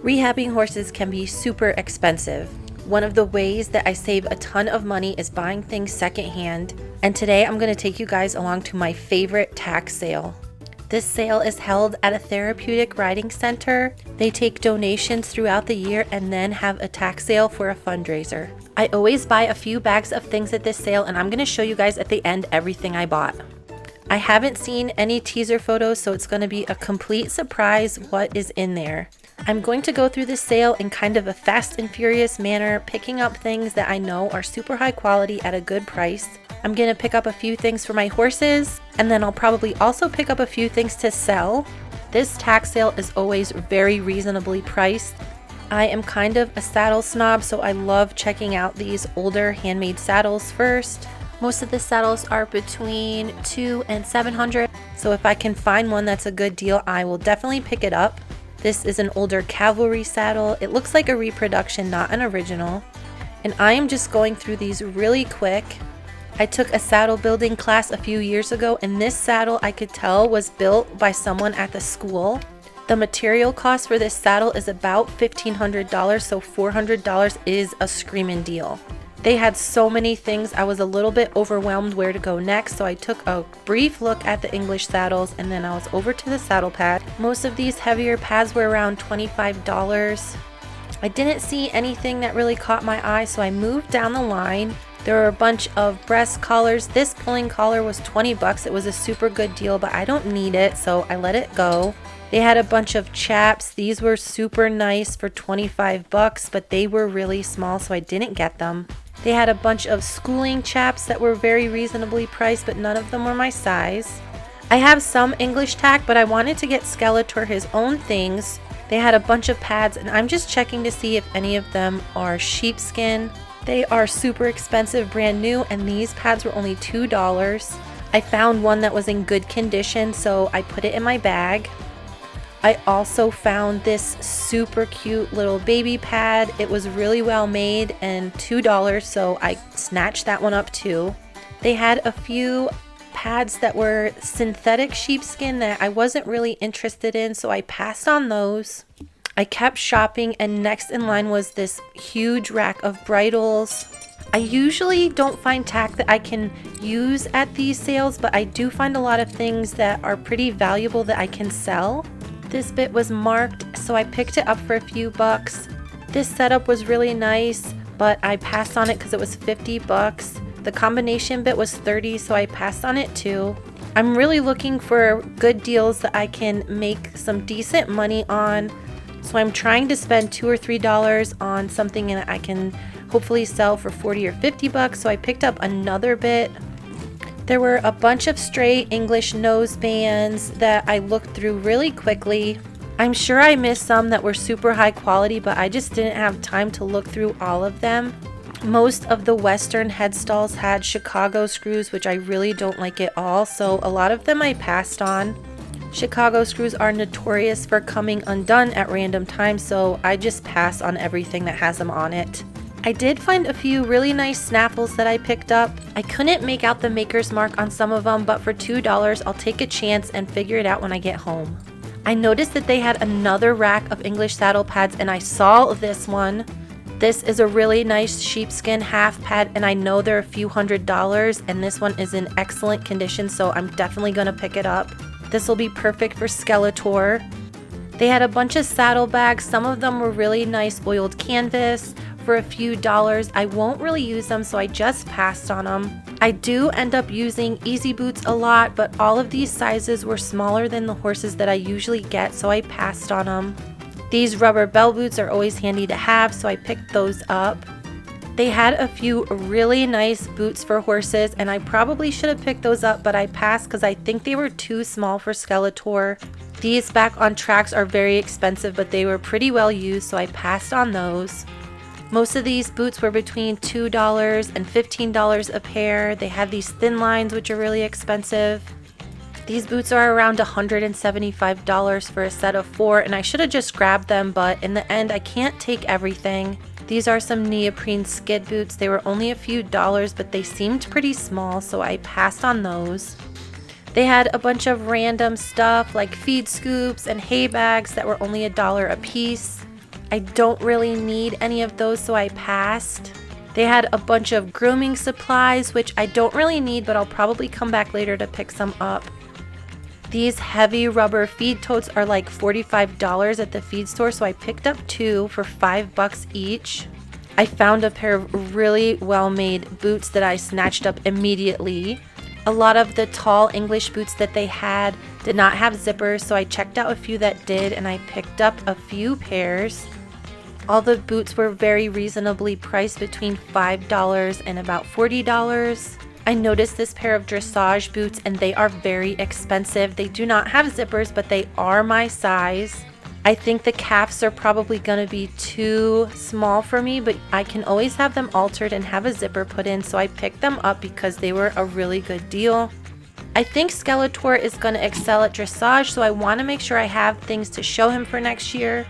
Rehabbing horses can be super expensive. One of the ways that I save a ton of money is buying things secondhand, and today I'm going to take you guys along to my favorite tack sale. This sale is held at a therapeutic riding center. They take donations throughout the year and then have a tack sale for a fundraiser. I always buy a few bags of things at this sale, and I'm going to show you guys at the end everything I bought. I haven't seen any teaser photos, so it's going to be a complete surprise what is in there. I'm going to go through this sale in kind of a fast and furious manner, picking up things that I know are super high quality at a good price. I'm going to pick up a few things for my horses, and then I'll probably also pick up a few things to sell. This tack sale is always very reasonably priced. I am kind of a saddle snob, so I love checking out these older handmade saddles first. Most of the saddles are between $200 and $700, so if I can find one that's a good deal, I will definitely pick it up. This is an older cavalry saddle. It looks like a reproduction, not an original. And I am just going through these really quick. I took a saddle building class a few years ago, and this saddle I could tell was built by someone at the school. The material cost for this saddle is about $1,500, so $400 is a screaming deal. They had so many things, I was a little bit overwhelmed where to go next, so I took a brief look at the English saddles and then I was over to the saddle pad. Most of these heavier pads were around $25. I didn't see anything that really caught my eye, so I moved down the line. There were a bunch of breast collars. This pulling collar was 20 bucks. It was a super good deal, but I don't need it, so I let it go. They had a bunch of chaps. These were super nice for 25 bucks, but they were really small, so I didn't get them. They had a bunch of schooling chaps that were very reasonably priced, but none of them were my size. I have some English tack, but I wanted to get Skeletor his own things. They had a bunch of pads, and I'm just checking to see if any of them are sheepskin. They are super expensive, brand new, and these pads were only $2. I found one that was in good condition, so I put it in my bag. I also found this super cute little baby pad. It was really well made and $2, so I snatched that one up too. They had a few pads that were synthetic sheepskin that I wasn't really interested in, so I passed on those. I kept shopping, and next in line was this huge rack of bridles. I usually don't find tack that I can use at these sales, but I do find a lot of things that are pretty valuable that I can sell. This bit was marked, so I picked it up for a few bucks. This setup was really nice, but I passed on it because it was 50 bucks. The combination bit was 30, so I passed on it too. I'm really looking for good deals that I can make some decent money on. So I'm trying to spend $2 or $3 on something that I can hopefully sell for 40 or 50 bucks. So I picked up another bit. There were a bunch of stray English nose bands that I looked through really quickly. I'm sure I missed some that were super high quality, but I just didn't have time to look through all of them. Most of the Western headstalls had Chicago screws, which I really don't like at all, so a lot of them I passed on. Chicago screws are notorious for coming undone at random times, so I just pass on everything that has them on it. I did find a few really nice snaffles that I picked up. I couldn't make out the maker's mark on some of them, but for $2 I'll take a chance and figure it out when I get home. I noticed that they had another rack of English saddle pads, and I saw this one. This is a really nice sheepskin half pad, and I know they're a few $100s, and this one is in excellent condition, so I'm definitely gonna pick it up. This will be perfect for Skeletor. They had a bunch of saddle bags. Some of them were really nice oiled canvas for a few dollars. I won't really use them, so I just passed on them. I do end up using easy boots a lot, but all of these sizes were smaller than the horses that I usually get, so I passed on them. These rubber bell boots are always handy to have, so I picked those up. They had a few really nice boots for horses, and I probably should have picked those up, but I passed because I think they were too small for Skeletor. These back on tracks are very expensive, but they were pretty well used, so I passed on those. Most of these boots were between $2 and $15 a pair. They had these thin lines, which are really expensive. These boots are around $175 for a set of 4, and I should have just grabbed them, but in the end, I can't take everything. These are some neoprene skid boots. They were only a few dollars, but they seemed pretty small, so I passed on those. They had a bunch of random stuff like feed scoops and hay bags that were only $1 a piece. I don't really need any of those, so I passed. They had a bunch of grooming supplies, which I don't really need, but I'll probably come back later to pick some up. These heavy rubber feed totes are like $45 at the feed store, so I picked up 2 for $5 each. I found a pair of really well-made boots that I snatched up immediately. A lot of the tall English boots that they had did not have zippers, so I checked out a few that did, and I picked up a few pairs. All the boots were very reasonably priced, between $5 and about $40. I noticed this pair of dressage boots, and they are very expensive. They do not have zippers, but they are my size. I think the calves are probably going to be too small for me, but I can always have them altered and have a zipper put in, so I picked them up because they were a really good deal. I think Skeletor is going to excel at dressage, so I want to make sure I have things to show him for next year.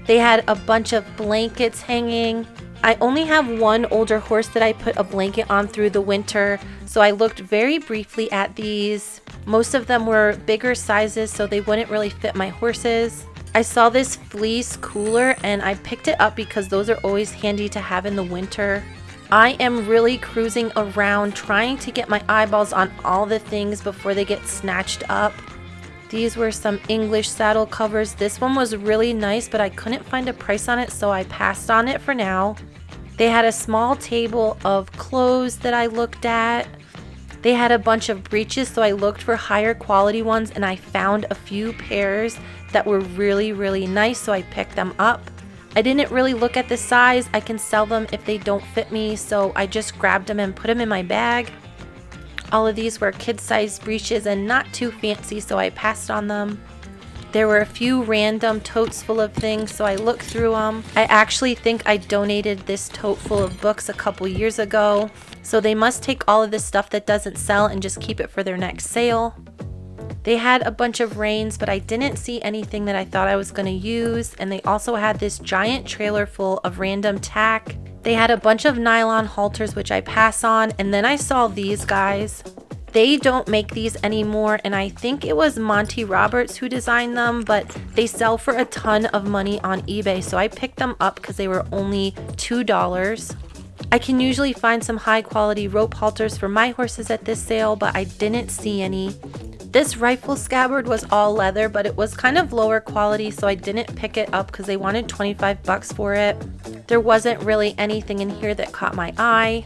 They had a bunch of blankets hanging. I only have one older horse that I put a blanket on through the winter, so I looked very briefly at these. Most of them were bigger sizes, so they wouldn't really fit my horses. I saw this fleece cooler and I picked it up because those are always handy to have in the winter. I am really cruising around trying to get my eyeballs on all the things before they get snatched up. These were some English saddle covers. This one was really nice, but I couldn't find a price on it, so I passed on it for now. They had a small table of clothes that I looked at. They had a bunch of breeches, so I looked for higher quality ones, and I found a few pairs that were really nice, so I picked them up. I didn't really look at the size. I can sell them if they don't fit me, so I just grabbed them and put them in my bag. All of these were kid-sized breeches and not too fancy, so I passed on them. There were a few random totes full of things, so I looked through them. I actually think I donated this tote full of books a couple years ago, so they must take all of this stuff that doesn't sell and just keep it for their next sale. They had a bunch of reins, but I didn't see anything that I thought I was going to use, and they also had this giant trailer full of random tack. They had a bunch of nylon halters, which I pass on, and then I saw these guys. They don't make these anymore, and I think it was Monty Roberts who designed them, but they sell for a ton of money on eBay, so I picked them up because they were only $2. I can usually find some high quality rope halters for my horses at this sale, but I didn't see any. This rifle scabbard was all leather, but it was kind of lower quality, so I didn't pick it up because they wanted $25 for it. There wasn't really anything in here that caught my eye.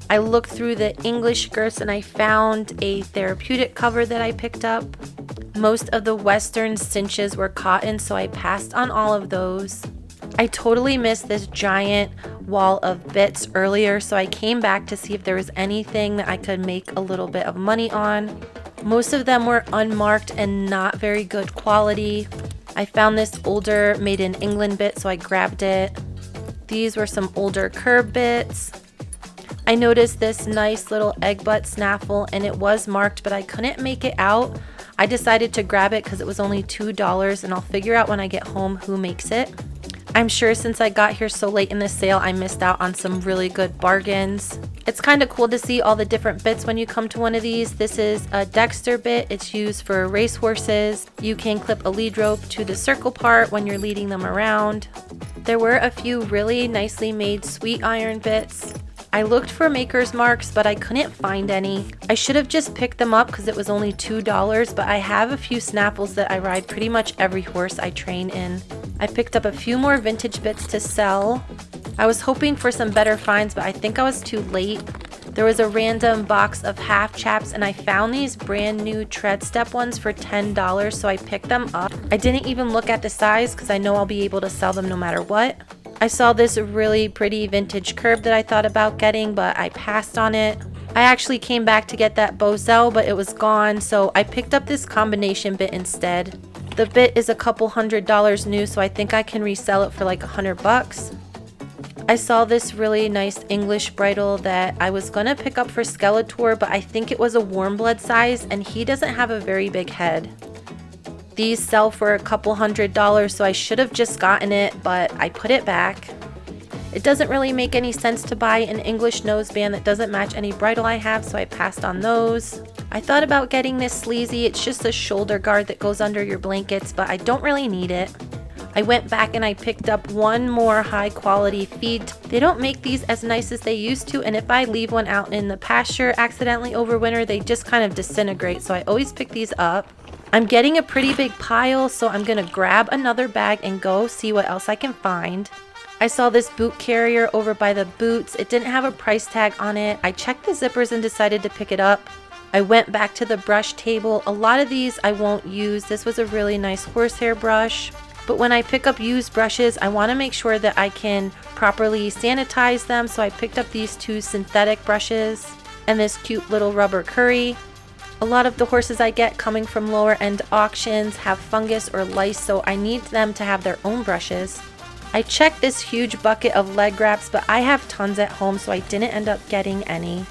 I looked through the English skirts and I found a therapeutic cover that I picked up. Most of the Western cinches were cotton, so I passed on all of those. I totally missed this giant wall of bits earlier, so I came back to see if there was anything that I could make a little bit of money on. Most of them were unmarked and not very good quality. I found this older made in England bit, so I grabbed it. These were some older curb bits. I noticed this nice little egg butt snaffle, and it was marked, but I couldn't make it out. I decided to grab it because it was only $2, and I'll figure out when I get home who makes it. I'm sure since I got here so late in the sale, I missed out on some really good bargains. It's kind of cool to see all the different bits when you come to one of these. This is a Dexter bit. It's used for race horses. You can clip a lead rope to the circle part when you're leading them around. There were a few really nicely made sweet iron bits. I looked for maker's marks, but I couldn't find any. I should have just picked them up because it was only $2, but I have a few snaffles that I ride pretty much every horse I train in. I picked up a few more vintage bits to sell. I was hoping for some better finds, but I think I was too late. There was a random box of half chaps, and I found these brand new tread step ones for $10, so I picked them up. I didn't even look at the size because I know I'll be able to sell them no matter what. I saw this really pretty vintage curb that I thought about getting, but I passed on it. I actually came back to get that Boselle, but it was gone, so I picked up this combination bit instead. The bit is a couple $100 new, so I think I can resell it for like $100. I saw this really nice English bridle that I was gonna pick up for Skeletor, but I think it was a warm blood size, and he doesn't have a very big head. These sell for a couple $100, so I should have just gotten it, but I put it back. It doesn't really make any sense to buy an English noseband that doesn't match any bridle I have, so I passed on those. I thought about getting this sleazy. It's just a shoulder guard that goes under your blankets, but I don't really need it. I went back and I picked up one more high quality feed. They don't make these as nice as they used to, and if I leave one out in the pasture accidentally over winter, they just kind of disintegrate, so I always pick these up. I'm getting a pretty big pile, so I'm gonna grab another bag and go see what else I can find. I saw this boot carrier over by the boots. It didn't have a price tag on it. I checked the zippers and decided to pick it up. I went back to the brush table. A lot of these I won't use. This was a really nice horsehair brush. But when I pick up used brushes, I want to make sure that I can properly sanitize them. So I picked up these two synthetic brushes and this cute little rubber curry. A lot of the horses I get coming from lower end auctions have fungus or lice, so I need them to have their own brushes. I checked this huge bucket of leg wraps, but I have tons at home, so I didn't end up getting any.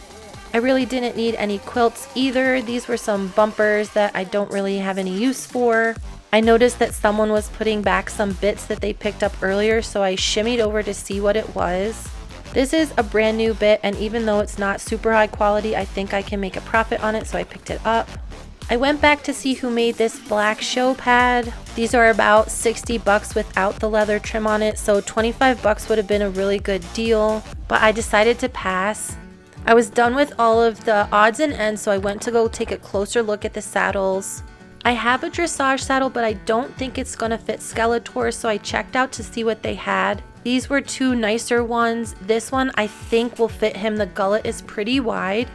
I really didn't need any quilts either. These were some bumpers that I don't really have any use for. I noticed that someone was putting back some bits that they picked up earlier, so I shimmied over to see what it was. This is a brand new bit, and even though it's not super high quality, I think I can make a profit on it, so I picked it up. I went back to see who made this black show pad. These are about 60 bucks without the leather trim on it, so 25 bucks would have been a really good deal, but I decided to pass. I was done with all of the odds and ends, so I went to go take a closer look at the saddles. I have a dressage saddle, but I don't think it's gonna fit Skeletor, so I checked out to see what they had. These were two nicer ones. This one I think will fit him. The gullet is pretty wide.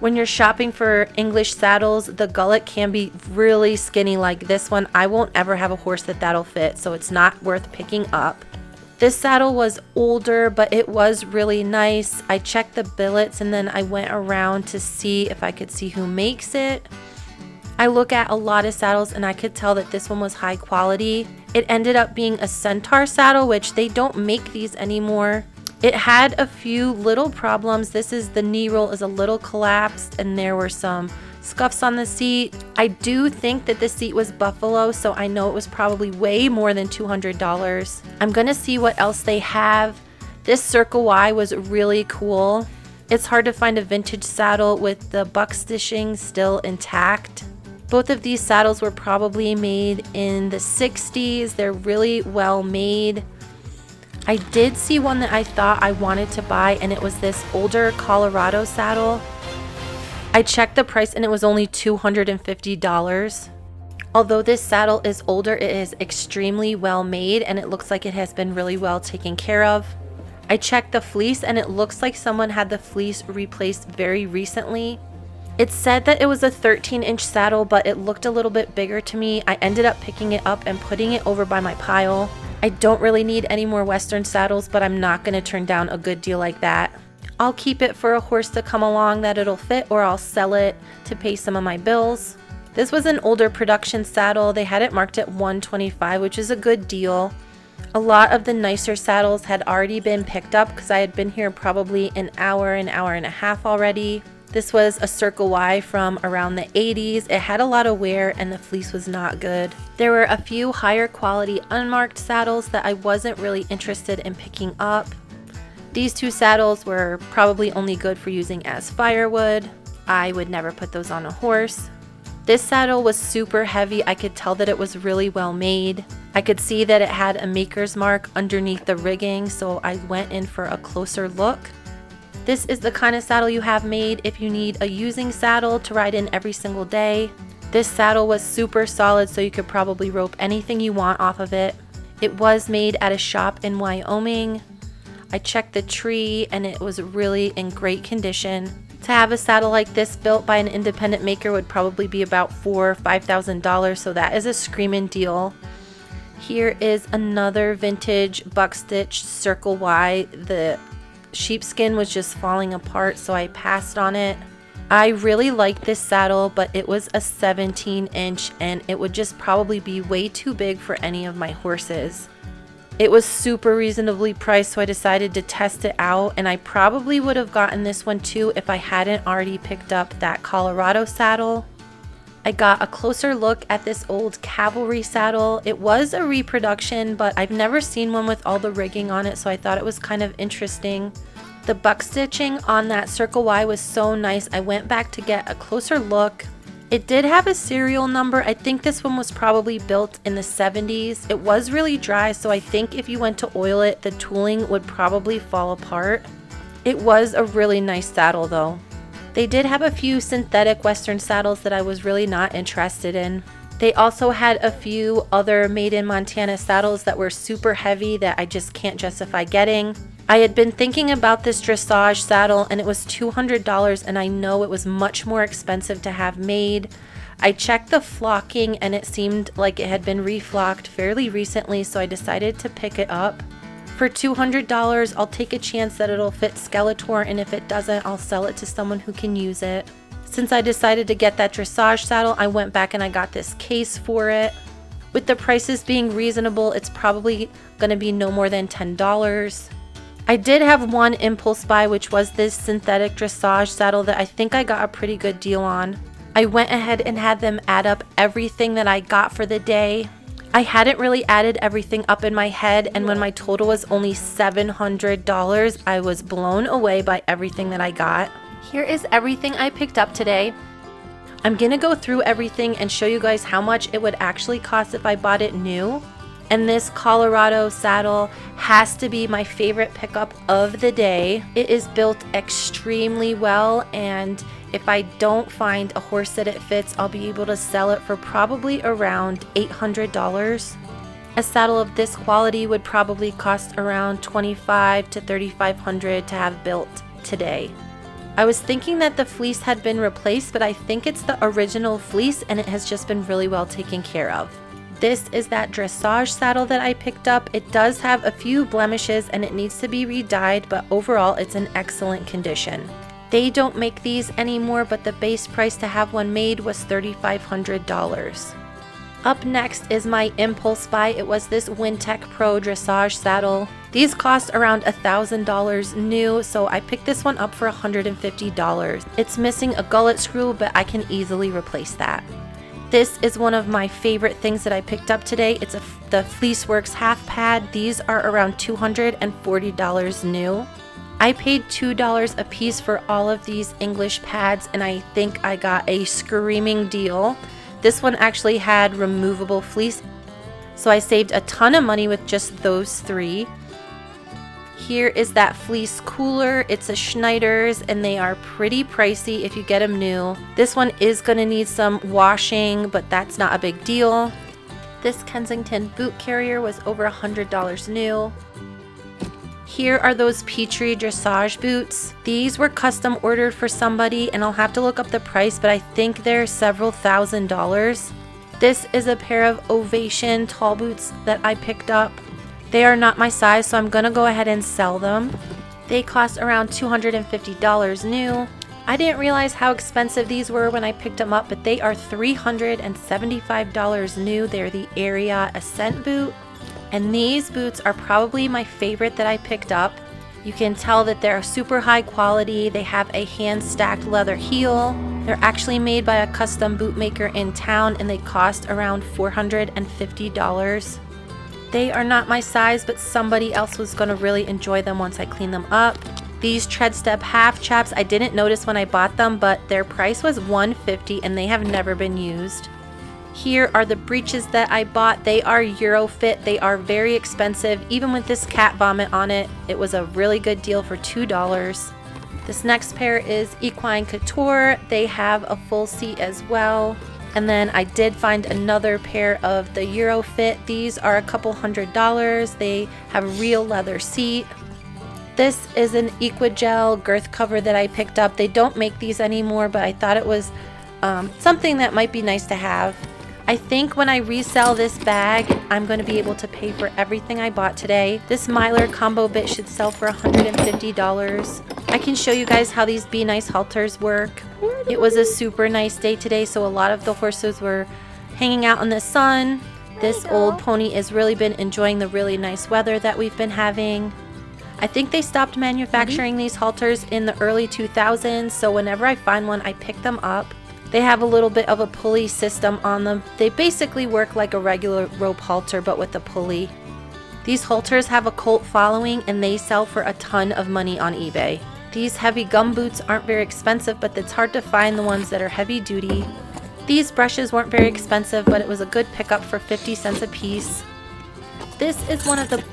When you're shopping for English saddles, the gullet can be really skinny like this one. I won't ever have a horse that'll fit, so it's not worth picking up. This saddle was older, but it was really nice. I checked the billets and then I went around to see if I could see who makes it. I look at a lot of saddles and I could tell that this one was high quality. It ended up being a Centaur saddle, which they don't make these anymore. It had a few little problems. The knee roll is a little collapsed and there were some scuffs on the seat. I do think that the seat was buffalo, so I know it was probably way more than $200. I'm gonna see what else they have. This Circle Y was really cool. It's hard to find a vintage saddle with the buck stitching still intact. Both of these saddles were probably made in the 60s. They're really well made. I did see one that I thought I wanted to buy, and it was this older Colorado saddle. I checked the price and it was only $250. Although this saddle is older, it is extremely well made and it looks like it has been really well taken care of. I checked the fleece and it looks like someone had the fleece replaced very recently. It said that it was a 13-inch saddle, but it looked a little bit bigger to me. I ended up picking it up and putting it over by my pile. I don't really need any more Western saddles, but I'm not going to turn down a good deal like that. I'll keep it for a horse to come along that it'll fit, or I'll sell it to pay some of my bills. This was an older production saddle. They had it marked at $125, which is a good deal. A lot of the nicer saddles had already been picked up because I had been here probably an hour and a half already. This was a Circle Y from around the 80s. It had a lot of wear and the fleece was not good. There were a few higher quality unmarked saddles that I wasn't really interested in picking up. These two saddles were probably only good for using as firewood. I would never put those on a horse. This saddle was super heavy. I could tell that it was really well made. I could see that it had a maker's mark underneath the rigging, so I went in for a closer look. This is the kind of saddle you have made if you need a using saddle to ride in every single day. This saddle was super solid, so you could probably rope anything you want off of it. It was made at a shop in Wyoming. I checked the tree and it was really in great condition. To have a saddle like this built by an independent maker would probably be about $4,000 or $5,000, so that is a screaming deal. Here is another vintage buck stitch Circle Y. The sheepskin was just falling apart, so I passed on it. I really liked this saddle, but it was a 17-inch and it would just probably be way too big for any of my horses. It was super reasonably priced, so I decided to test it out, and I probably would have gotten this one too if I hadn't already picked up that Colorado saddle. I got a closer look at this old cavalry saddle. It was a reproduction, but I've never seen one with all the rigging on it, so I thought it was kind of interesting. The buck stitching on that circle Y was so nice. I went back to get a closer look. It did have a serial number. I think this one was probably built in the 70s. It was really dry, so I think if you went to oil it, the tooling would probably fall apart. It was a really nice saddle though. They did have a few synthetic Western saddles that I was really not interested in. They also had a few other made in Montana saddles that were super heavy that I just can't justify getting. I had been thinking about this dressage saddle and it was $200, and I know it was much more expensive to have made. I checked the flocking and it seemed like it had been reflocked fairly recently, so I decided to pick it up. For $200, I'll take a chance that it'll fit Skeletor, and if it doesn't, I'll sell it to someone who can use it. Since I decided to get that dressage saddle, I went back and I got this case for it. With the prices being reasonable, it's probably going to be no more than $10. I did have one impulse buy, which was this synthetic dressage saddle that I think I got a pretty good deal on. I went ahead and had them add up everything that I got for the day. I hadn't really added everything up in my head, and when my total was only $700, I was blown away by everything that I got. Here is everything I picked up today. I'm gonna go through everything and show you guys how much it would actually cost if I bought it new. And this Colorado saddle has to be my favorite pickup of the day. It is built extremely well, and if I don't find a horse that it fits, I'll be able to sell it for probably around $800. A saddle of this quality would probably cost around $2,500 to $3,500 to have built today. I was thinking that the fleece had been replaced, but I think it's the original fleece and it has just been really well taken care of. This is that dressage saddle that I picked up. It does have a few blemishes and it needs to be re-dyed, but overall it's in excellent condition. They don't make these anymore, but the base price to have one made was $3,500. Up next is my impulse buy. It was this Wintec Pro dressage saddle. These cost around $1,000 new, so I picked this one up for $150. It's missing a gullet screw, but I can easily replace that. This is one of my favorite things that I picked up today. It's the Fleeceworks half pad. These are around $240 new. I paid $2 a piece for all of these English pads, and I think I got a screaming deal. This one actually had removable fleece, so I saved a ton of money with just those three. Here is that fleece cooler. It's a Schneider's and they are pretty pricey if you get them new. This one is going to need some washing, but that's not a big deal. This Kensington boot carrier was over $100 new. Here are those Petrie dressage boots. These were custom ordered for somebody, and I'll have to look up the price, but I think they're several $1,000s. This is a pair of Ovation tall boots that I picked up. They are not my size, so I'm gonna go ahead and sell them. They cost around $250 new. I didn't realize how expensive these were when I picked them up, but they are $375 new. They're the Area Ascent boot. And these boots are probably my favorite that I picked up. You can tell that they're super high quality. They have a hand-stacked leather heel. They're actually made by a custom boot maker in town, and they cost around $450. They are not my size, but somebody else was going to really enjoy them once I clean them up. These tread step half chaps, I didn't notice when I bought them, but their price was $150 and they have never been used. Here are the breeches that I bought. They are Eurofit. They are very expensive. Even with this cat vomit on it, it was a really good deal for $2. This next pair is Equine Couture. They have a full seat as well. And then I did find another pair of the Eurofit. These are a couple $100s. They have a real leather seat. This is an Equigel girth cover that I picked up. They don't make these anymore, but I thought it was something that might be nice to have. I think when I resell this bag, I'm going to be able to pay for everything I bought today. This Myler combo bit should sell for $150. I can show you guys how these Be Nice halters work. It was a super nice day today, so a lot of the horses were hanging out in the sun. This old pony has really been enjoying the really nice weather that we've been having. I think they stopped manufacturing these halters in the early 2000s, so whenever I find one, I pick them up. They have a little bit of a pulley system on them. They basically work like a regular rope halter, but with a pulley. These halters have a cult following and they sell for a ton of money on eBay. These heavy gum boots aren't very expensive, but it's hard to find the ones that are heavy duty. These brushes weren't very expensive, but it was a good pickup for 50 cents a piece. This is one of the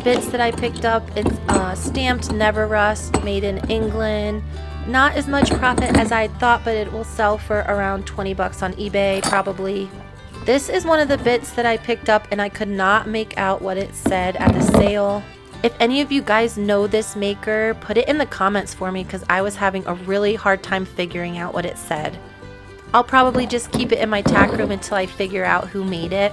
bits that I picked up. It's stamped Never Rust, made in England. Not as much profit as I thought, but it will sell for around 20 bucks on eBay probably. This is one of the bits that I picked up and I could not make out what it said at the sale. If any of you guys know this maker, put it in the comments for me because I was having a really hard time figuring out what it said. I'll probably just keep it in my tack room until I figure out who made it.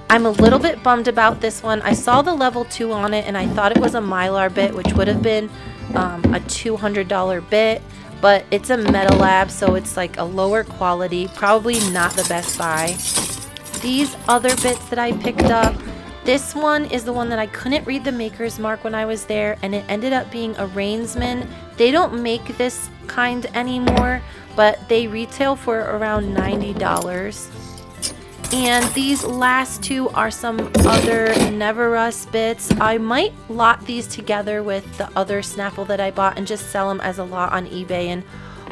I'm a little bit bummed about this one. I saw the level 2 on it and I thought it was a Mylar bit, which would have been a $200 bit, but it's a Metal Lab, so it's like a lower quality, probably not the best buy. These other bits that I picked up, this one is the one that I couldn't read the maker's mark when I was there, and it ended up being a Rainsman. They don't make this kind anymore, but they retail for around $90. And these last two are some other Never Rust bits. I might lot these together with the other snaffle that I bought and just sell them as a lot on eBay and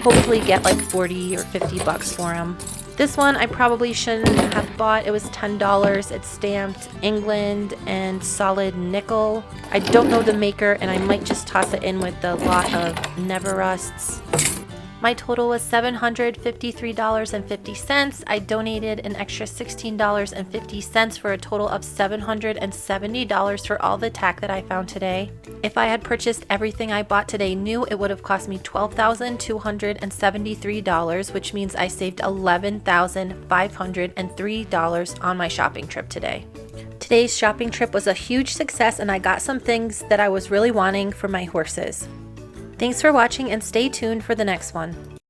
hopefully get like 40 or 50 bucks for them. This one I probably shouldn't have bought. It was $10. It's stamped England and solid nickel. I don't know the maker and I might just toss it in with the lot of Never Rusts. My total was $753.50. I donated an extra $16.50 for a total of $770 for all the tack that I found today. If I had purchased everything I bought today new, it would have cost me $12,273, which means I saved $11,503 on my shopping trip today. Today's shopping trip was a huge success and I got some things that I was really wanting for my horses. Thanks for watching and stay tuned for the next one.